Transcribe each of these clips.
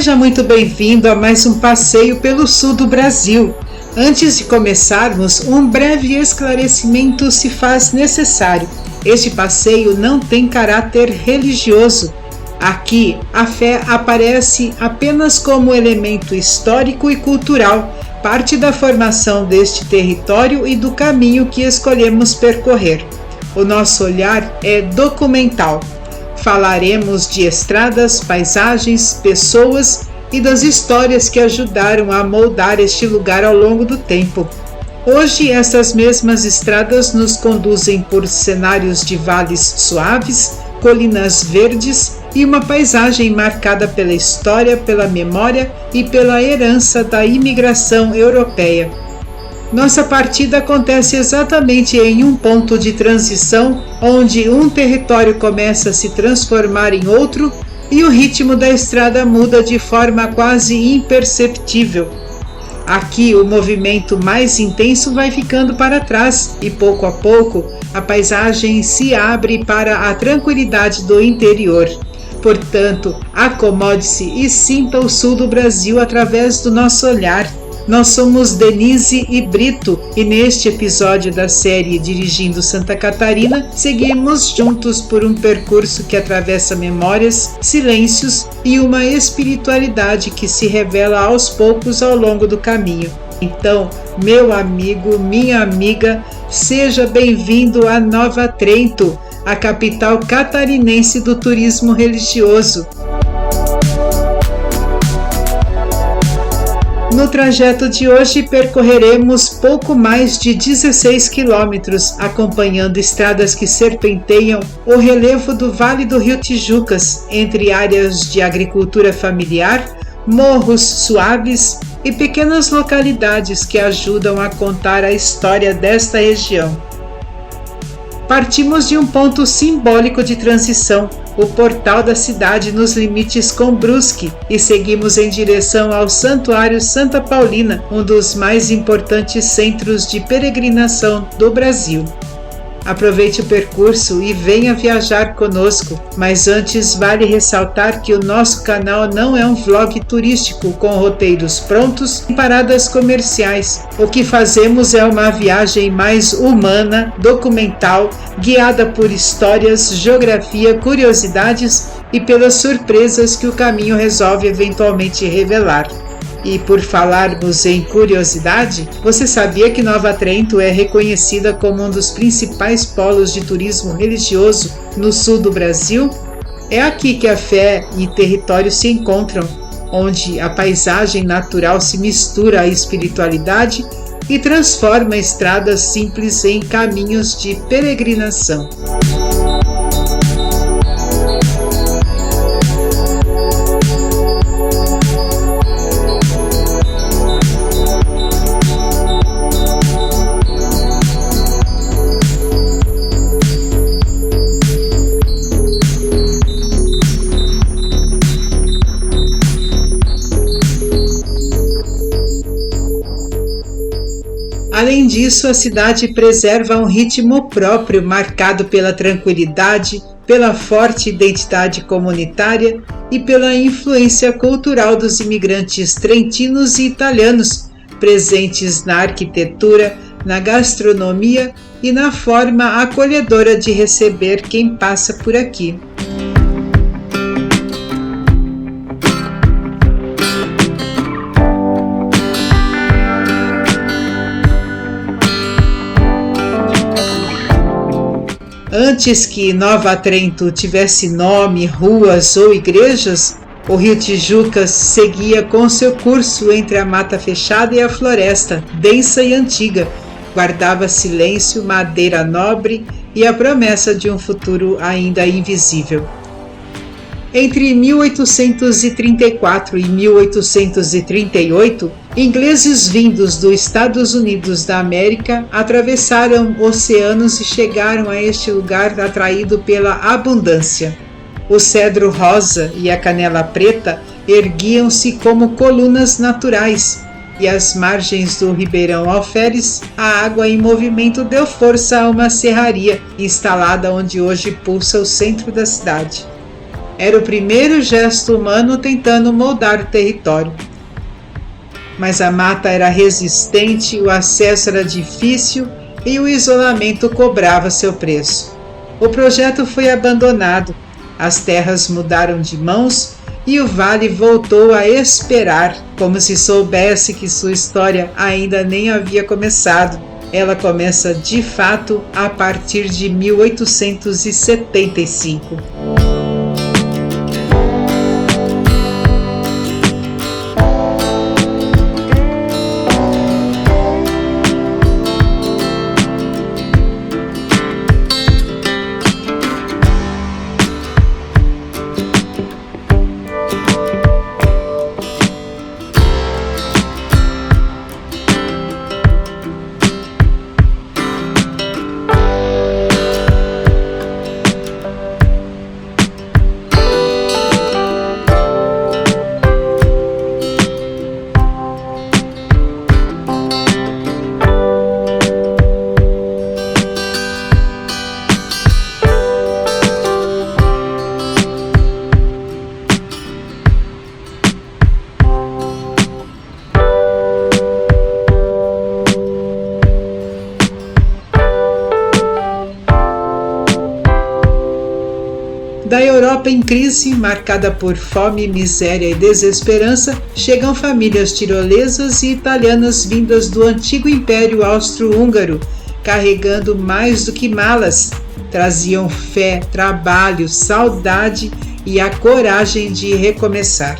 Seja muito bem-vindo a mais um passeio pelo sul do Brasil. Antes de começarmos, um breve esclarecimento se faz necessário. Este passeio não tem caráter religioso. Aqui, a fé aparece apenas como elemento histórico e cultural, parte da formação deste território e do caminho que escolhemos percorrer. O nosso olhar é documental. Falaremos de estradas, paisagens, pessoas e das histórias que ajudaram a moldar este lugar ao longo do tempo. Hoje, essas mesmas estradas nos conduzem por cenários de vales suaves, colinas verdes e uma paisagem marcada pela história, pela memória e pela herança da imigração europeia. Nossa partida acontece exatamente em um ponto de transição, onde um território começa a se transformar em outro e o ritmo da estrada muda de forma quase imperceptível. Aqui, o movimento mais intenso vai ficando para trás e, pouco a pouco, a paisagem se abre para a tranquilidade do interior. Portanto, acomode-se e sinta o sul do Brasil através do nosso olhar. Nós somos Denise e Brito e neste episódio da série Dirigindo Santa Catarina, seguimos juntos por um percurso que atravessa memórias, silêncios e uma espiritualidade que se revela aos poucos ao longo do caminho. Então, meu amigo, minha amiga, seja bem-vindo a Nova Trento, a capital catarinense do turismo religioso. No trajeto de hoje, percorreremos pouco mais de 16 quilômetros, acompanhando estradas que serpenteiam o relevo do Vale do Rio Tijucas, entre áreas de agricultura familiar, morros suaves e pequenas localidades que ajudam a contar a história desta região. Partimos de um ponto simbólico de transição, o portal da cidade nos limites com Brusque, e seguimos em direção ao Santuário Santa Paulina, um dos mais importantes centros de peregrinação do Brasil. Aproveite o percurso e venha viajar conosco, mas antes vale ressaltar que o nosso canal não é um vlog turístico com roteiros prontos e paradas comerciais. O que fazemos é uma viagem mais humana, documental, guiada por histórias, geografia, curiosidades e pelas surpresas que o caminho resolve eventualmente revelar. E por falarmos em curiosidade, você sabia que Nova Trento é reconhecida como um dos principais polos de turismo religioso no sul do Brasil? É aqui que a fé e território se encontram, onde a paisagem natural se mistura à espiritualidade e transforma estradas simples em caminhos de peregrinação. Além disso, a cidade preserva um ritmo próprio marcado pela tranquilidade, pela forte identidade comunitária e pela influência cultural dos imigrantes trentinos e italianos, presentes na arquitetura, na gastronomia e na forma acolhedora de receber quem passa por aqui. Antes que Nova Trento tivesse nome, ruas ou igrejas, o Rio Tijucas seguia com seu curso entre a mata fechada e a floresta, densa e antiga, guardava silêncio, madeira nobre e a promessa de um futuro ainda invisível. Entre 1834 e 1838, ingleses vindos dos Estados Unidos da América atravessaram oceanos e chegaram a este lugar atraído pela abundância. O cedro rosa e a canela preta erguiam-se como colunas naturais, e às margens do Ribeirão Alferes, a água em movimento deu força a uma serraria instalada onde hoje pulsa o centro da cidade. Era o primeiro gesto humano tentando moldar o território. Mas a mata era resistente, o acesso era difícil e o isolamento cobrava seu preço. O projeto foi abandonado, as terras mudaram de mãos e o vale voltou a esperar, como se soubesse que sua história ainda nem havia começado. Ela começa de fato a partir de 1875. Da Europa em crise, marcada por fome, miséria e desesperança, chegam famílias tirolesas e italianas vindas do antigo Império Austro-Húngaro, carregando mais do que malas. Traziam fé, trabalho, saudade e a coragem de recomeçar.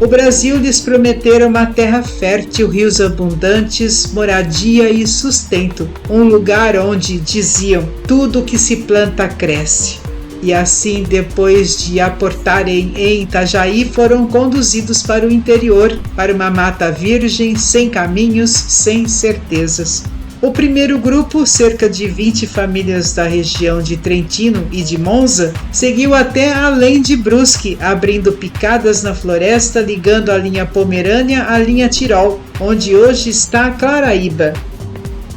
O Brasil lhes prometera uma terra fértil, rios abundantes, moradia e sustento, um lugar onde, diziam, tudo que se planta cresce. E assim, depois de aportarem em Itajaí, foram conduzidos para o interior, para uma mata virgem, sem caminhos, sem certezas. O primeiro grupo, cerca de 20 famílias da região de Trentino e de Monza, seguiu até além de Brusque, abrindo picadas na floresta, ligando a linha Pomerânia à linha Tirol, onde hoje está Claraíba.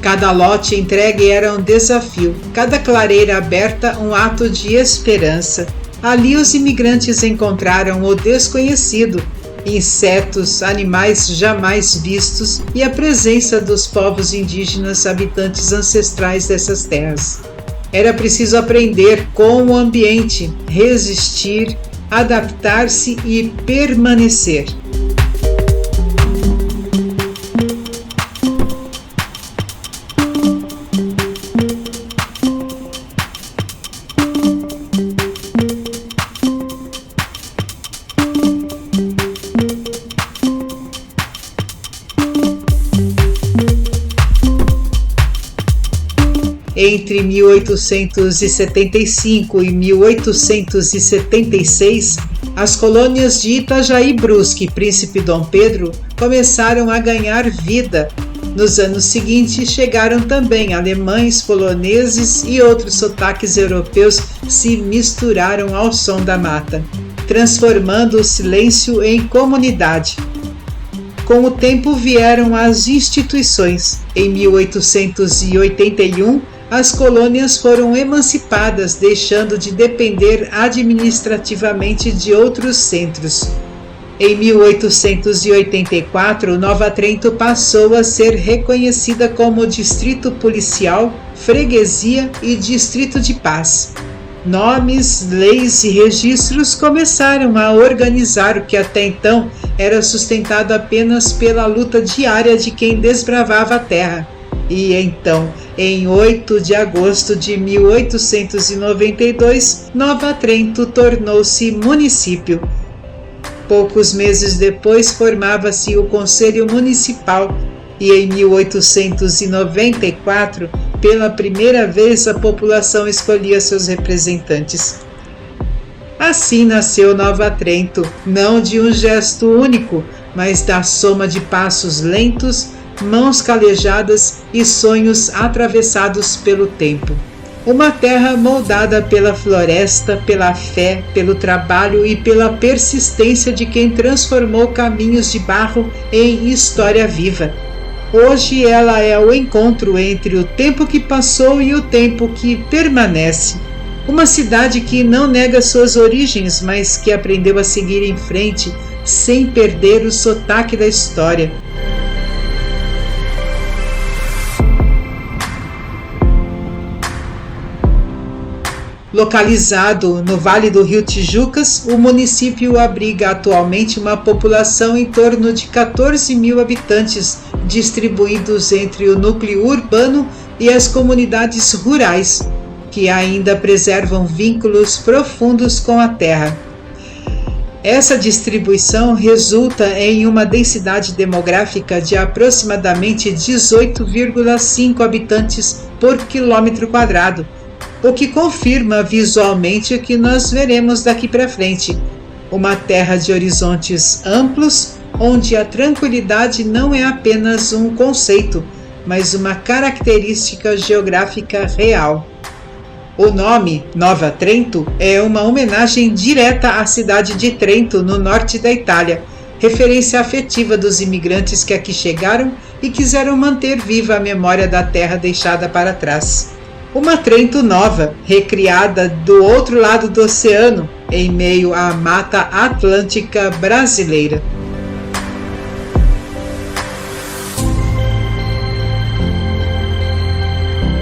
Cada lote entregue era um desafio, cada clareira aberta um ato de esperança. Ali os imigrantes encontraram o desconhecido, insetos, animais jamais vistos e a presença dos povos indígenas habitantes ancestrais dessas terras. Era preciso aprender com o ambiente, resistir, adaptar-se e permanecer. Entre 1875 e 1876, as colônias de Itajaí e Brusque e Príncipe Dom Pedro começaram a ganhar vida. Nos anos seguintes chegaram também alemães, poloneses e outros sotaques europeus se misturaram ao som da mata, transformando o silêncio em comunidade. Com o tempo vieram as instituições. Em 1881, as colônias foram emancipadas, deixando de depender administrativamente de outros centros. Em 1884, Nova Trento passou a ser reconhecida como distrito policial, freguesia e distrito de paz. Nomes, leis e registros começaram a organizar o que até então era sustentado apenas pela luta diária de quem desbravava a terra. E então, em 8 de agosto de 1892, Nova Trento tornou-se município. Poucos meses depois formava-se o Conselho Municipal e em 1894, pela primeira vez, a população escolhia seus representantes. Assim nasceu Nova Trento, não de um gesto único, mas da soma de passos lentos, mãos calejadas e sonhos atravessados pelo tempo. Uma terra moldada pela floresta, pela fé, pelo trabalho e pela persistência de quem transformou caminhos de barro em história viva. Hoje ela é o encontro entre o tempo que passou e o tempo que permanece. Uma cidade que não nega suas origens, mas que aprendeu a seguir em frente sem perder o sotaque da história. Localizado no Vale do Rio Tijucas, o município abriga atualmente uma população em torno de 14 mil habitantes, distribuídos entre o núcleo urbano e as comunidades rurais, que ainda preservam vínculos profundos com a terra. Essa distribuição resulta em uma densidade demográfica de aproximadamente 18,5 habitantes por quilômetro quadrado, o que confirma visualmente o que nós veremos daqui para frente: uma terra de horizontes amplos, onde a tranquilidade não é apenas um conceito, mas uma característica geográfica real. O nome Nova Trento é uma homenagem direta à cidade de Trento, no norte da Itália, referência afetiva dos imigrantes que aqui chegaram e quiseram manter viva a memória da terra deixada para trás. Uma Trento nova, recriada do outro lado do oceano, em meio à Mata Atlântica brasileira.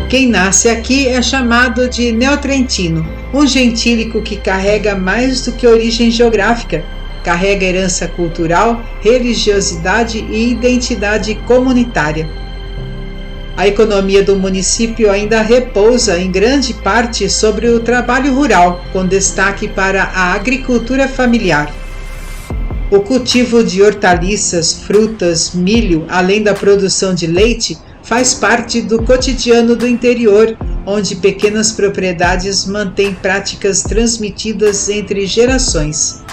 Quem nasce aqui é chamado de neotrentino, um gentílico que carrega mais do que origem geográfica, carrega herança cultural, religiosidade e identidade comunitária. A economia do município ainda repousa em grande parte sobre o trabalho rural, com destaque para a agricultura familiar. O cultivo de hortaliças, frutas, milho, além da produção de leite, faz parte do cotidiano do interior, onde pequenas propriedades mantêm práticas transmitidas entre gerações.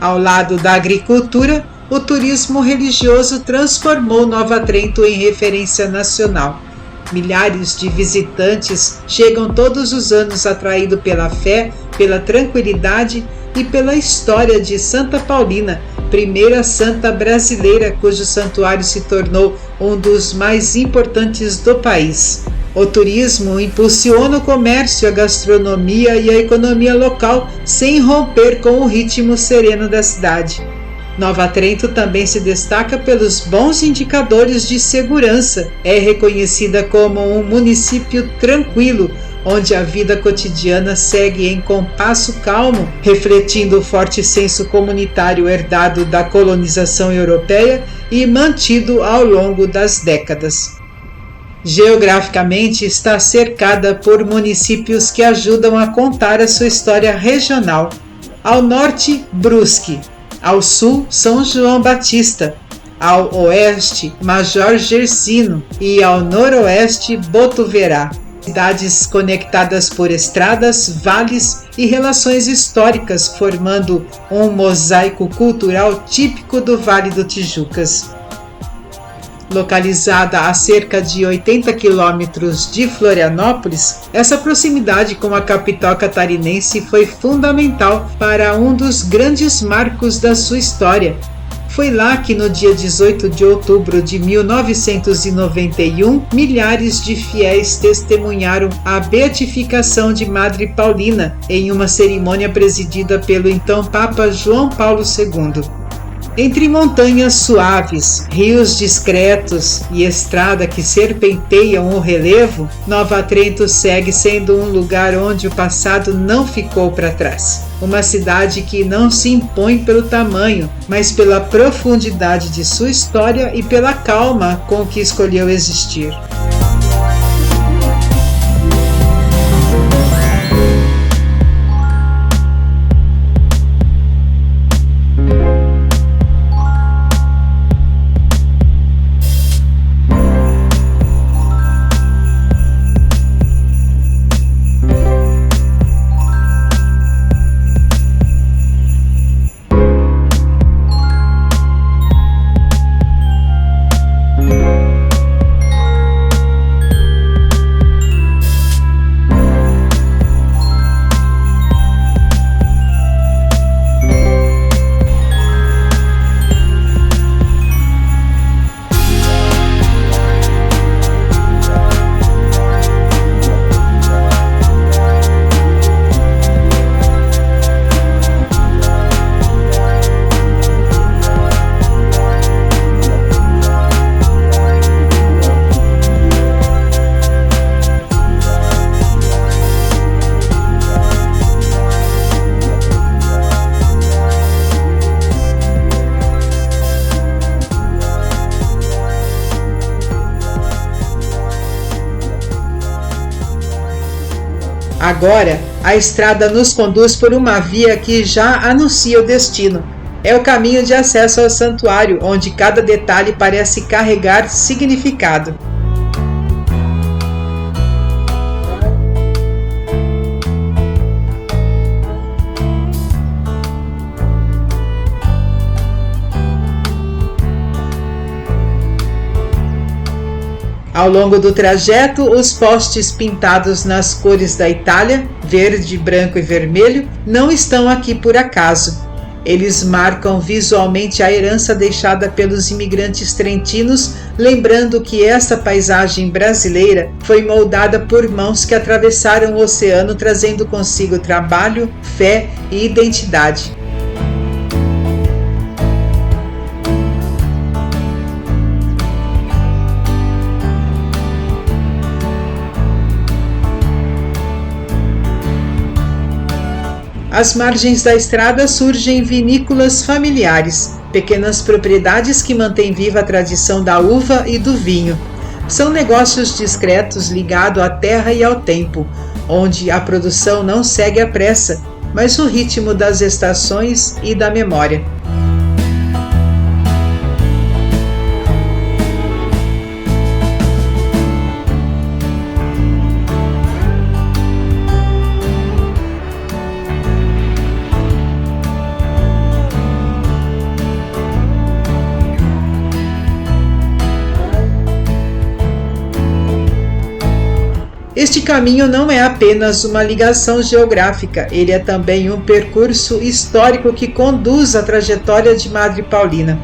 Ao lado da agricultura, o turismo religioso transformou Nova Trento em referência nacional. Milhares de visitantes chegam todos os anos atraídos pela fé, pela tranquilidade e pela história de Santa Paulina, primeira santa brasileira cujo santuário se tornou um dos mais importantes do país. O turismo impulsiona o comércio, a gastronomia e a economia local, sem romper com o ritmo sereno da cidade. Nova Trento também se destaca pelos bons indicadores de segurança. É reconhecida como um município tranquilo, onde a vida cotidiana segue em compasso calmo, refletindo o forte senso comunitário herdado da colonização europeia e mantido ao longo das décadas. Geograficamente, está cercada por municípios que ajudam a contar a sua história regional. Ao norte, Brusque. Ao sul, São João Batista, ao oeste, Major Gersino e ao noroeste, Botuverá. Cidades conectadas por estradas, vales e relações históricas, formando um mosaico cultural típico do Vale do Tijucas. Localizada a cerca de 80 quilômetros de Florianópolis, essa proximidade com a capital catarinense foi fundamental para um dos grandes marcos da sua história. Foi lá que, no dia 18 de outubro de 1991, milhares de fiéis testemunharam a beatificação de Madre Paulina em uma cerimônia presidida pelo então Papa João Paulo II. Entre montanhas suaves, rios discretos e estrada que serpenteiam o relevo, Nova Trento segue sendo um lugar onde o passado não ficou para trás. Uma cidade que não se impõe pelo tamanho, mas pela profundidade de sua história e pela calma com que escolheu existir. Agora, a estrada nos conduz por uma via que já anuncia o destino. É o caminho de acesso ao santuário, onde cada detalhe parece carregar significado. Ao longo do trajeto, os postes pintados nas cores da Itália, verde, branco e vermelho, não estão aqui por acaso. Eles marcam visualmente a herança deixada pelos imigrantes trentinos, lembrando que esta paisagem brasileira foi moldada por mãos que atravessaram o oceano, trazendo consigo trabalho, fé e identidade. Às margens da estrada surgem vinícolas familiares, pequenas propriedades que mantêm viva a tradição da uva e do vinho. São negócios discretos ligados à terra e ao tempo, onde a produção não segue à pressa, mas o ritmo das estações e da memória. Este caminho não é apenas uma ligação geográfica, ele é também um percurso histórico que conduz a trajetória de Madre Paulina.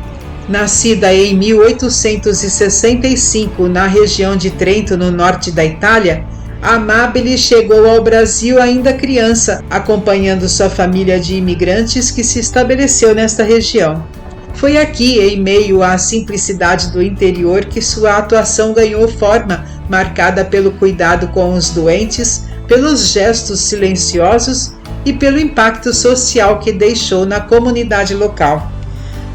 Nascida em 1865 na região de Trento, no norte da Itália, Amabile chegou ao Brasil ainda criança, acompanhando sua família de imigrantes que se estabeleceu nesta região. Foi aqui, em meio à simplicidade do interior, que sua atuação ganhou forma, marcada pelo cuidado com os doentes, pelos gestos silenciosos e pelo impacto social que deixou na comunidade local.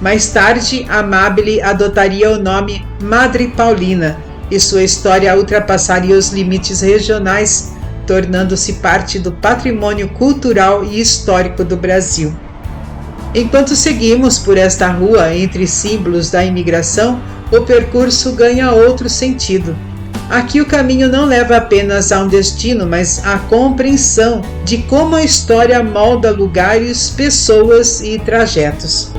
Mais tarde, Amabile adotaria o nome Madre Paulina e sua história ultrapassaria os limites regionais, tornando-se parte do patrimônio cultural e histórico do Brasil. Enquanto seguimos por esta rua entre símbolos da imigração, o percurso ganha outro sentido. Aqui o caminho não leva apenas a um destino, mas à compreensão de como a história molda lugares, pessoas e trajetos.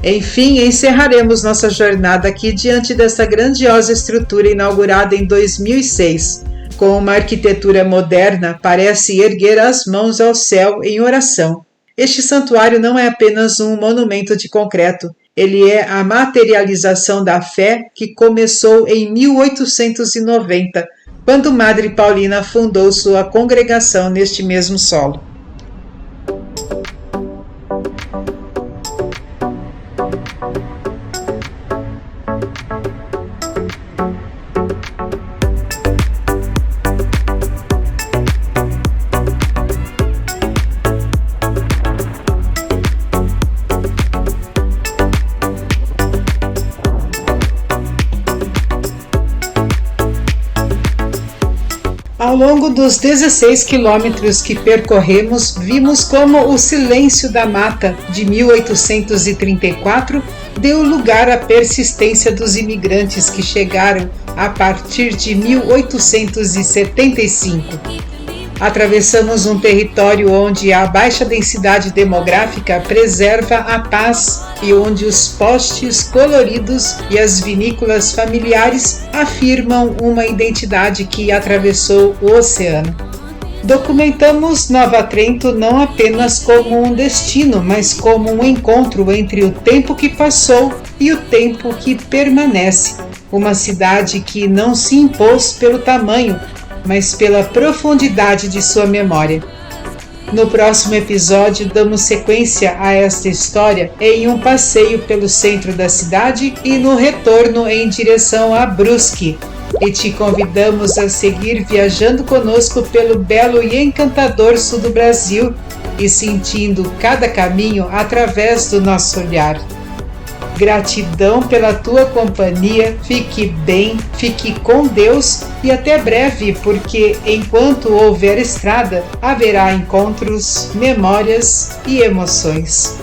Enfim, encerraremos nossa jornada aqui diante dessa grandiosa estrutura inaugurada em 2006. Com uma arquitetura moderna, parece erguer as mãos ao céu em oração. Este santuário não é apenas um monumento de concreto, ele é a materialização da fé que começou em 1890, quando Madre Paulina fundou sua congregação neste mesmo solo. Ao longo dos 16 quilômetros que percorremos, vimos como o Silêncio da Mata, de 1834, deu lugar à persistência dos imigrantes que chegaram a partir de 1875. Atravessamos um território onde a baixa densidade demográfica preserva a paz e onde os postes coloridos e as vinícolas familiares afirmam uma identidade que atravessou o oceano. Documentamos Nova Trento não apenas como um destino, mas como um encontro entre o tempo que passou e o tempo que permanece. Uma cidade que não se impôs pelo tamanho, mas pela profundidade de sua memória. No próximo episódio, damos sequência a esta história em um passeio pelo centro da cidade e no retorno em direção a Brusque. E te convidamos a seguir viajando conosco pelo belo e encantador sul do Brasil e sentindo cada caminho através do nosso olhar. Gratidão pela tua companhia, fique bem, fique com Deus e até breve, porque enquanto houver estrada, haverá encontros, memórias e emoções.